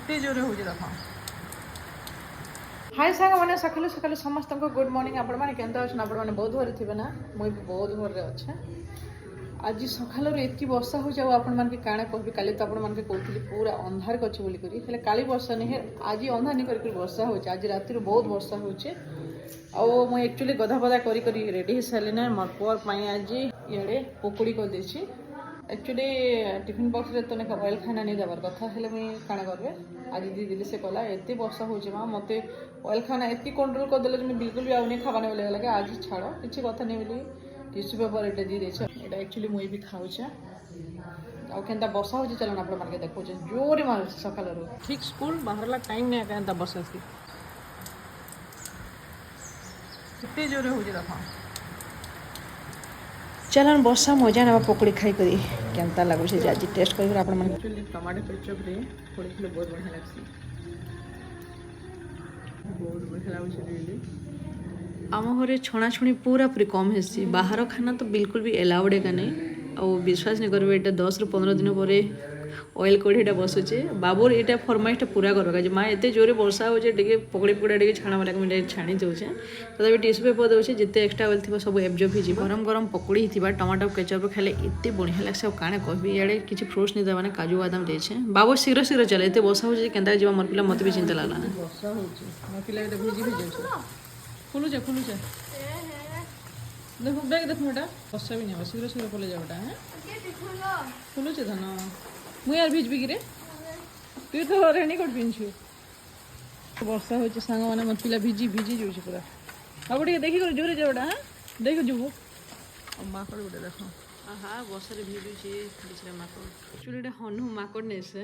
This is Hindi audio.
କେତେ ଜୋରେ ହେଉଛି ଦେଖ। ହାଇ ସାଙ୍ଗମାନେ ସକାଳୁ ସକାଳୁ ସମସ୍ତଙ୍କୁ ଗୁଡ୍ ମର୍ଣ୍ଣିଂ। ଆପଣମାନେ କେମିତି ଅଛନ୍ତି? ଆପଣମାନେ ବହୁତ ଭଲରେ ଥିବେ ନା? ମୁଁ ବି ବହୁତ ଭଲରେ ଅଛେ। ଆଜି ସକାଳରୁ ଏତିକି ବର୍ଷା ହେଉଛି ଆଉ ଆପଣମାନଙ୍କୁ କାଣା କହିବି। କାଲି ତ ଆପଣମାନଙ୍କୁ କହୁଥିଲି ପୁରା ଅନ୍ଧାର କରିଛି ବୋଲିକରି, ହେଲେ କାଲି ବର୍ଷା ନାହିଁ, ଆଜି ଅନ୍ଧାର ନାଇଁ କରିକି ବର୍ଷା ହେଉଛି। ଆଜି ରାତିରୁ ବହୁତ ବର୍ଷା ହେଉଛି। ଆଉ ମୁଁ ଆକ୍ଚୁଆଲି ଗଧାପଧା କରି ରେଡ଼ି ହେଇସାରିଲିଣି। ମୋର ପୁଅ ପାଇଁ ଆଜି ଇଆଡ଼େ ପକୁଡ଼ି କରିଦେଇଛି। एक्चुअली टिफिन बॉक्स रे तो ना ऑयल खाना नहीं देवार कथा हेले मुई काना करबे आज दीदी से कहला एत वर्षा होची माँ मत ऑयल खाना एत कंट्रोल करदेले जो बिल्कुल भी आउ नहीं खावाने बोले लगे आज छाड़ किसी कथा नहीं बोली टिश्यू पेपर एटा दी देछ एटा एक्चुअली मुई भी खाऊचे आउ केनता वर्षा होची चलन आपण मार्के देखौचे जोरे मार सकाळ रो ठीक स्कूल बाहरला टाइम नहीं केनता वर्षा सी कितने जोरे होची देखो चलन वर्षा मजा ना पकड़ी खाई करी केनता लागू से आज टेस्ट कर आपण मन एक्चुअली टमाटो केचप रे थोड़ी किलो बहुत बढ़िया लागसी बहुत बढ़िया लागू से रियली आम घरे छणाछुणी पूरा पूरी कम हेसी बाहर खाना तो बिल्कुल भी एलाउड है नहीं और विश्वास नहीं करेंगे ये 10 ରୁ 15 दिन पर ऑयल कढ़ीटा बसुचे बाबूर यहाँ फरमाइशटा पूरा करवा माँ एत जोरे वर्षा हो पकड़ी पकड़ा टे छाण वाला मुझे छाणी दूचे तथा टिश्यू पेपर दूचे जिते एक्सट्रा ऑयल थी सब एब्जॉर्ब हो गरम गरम पकड़ी टमाटो केचप खाले एत बढ़िया लगे काणे कहबी इे किसी फ्रुट्स नहीं देवाने काजू बादाम देचे बाबू शीघ्र शीघ्र चले एत वर्षा हो केन्ता जा मोर पिला मत भी चिंता लगला वर्षा हो भिजी भिजी खुलुचे खुलुचे देखो बैग देख मोटा वर्षा भी नहीं शीघ्र शीघ्र पले जाओटा है खुलुचे धन मुई यार भिजबी कि तु तो रेणीकोट पिंधु वर्षा हो सांग मैंने मत पिला भिजी भिजी जाऊँ पूरा बाबू टे देखी जोरे जाओटा हाँ देख जुबू माकड़ गोटे देख हाँ वर्षा भिजुचे माकड़ एक्चुअली हनु माकड़ नहीं से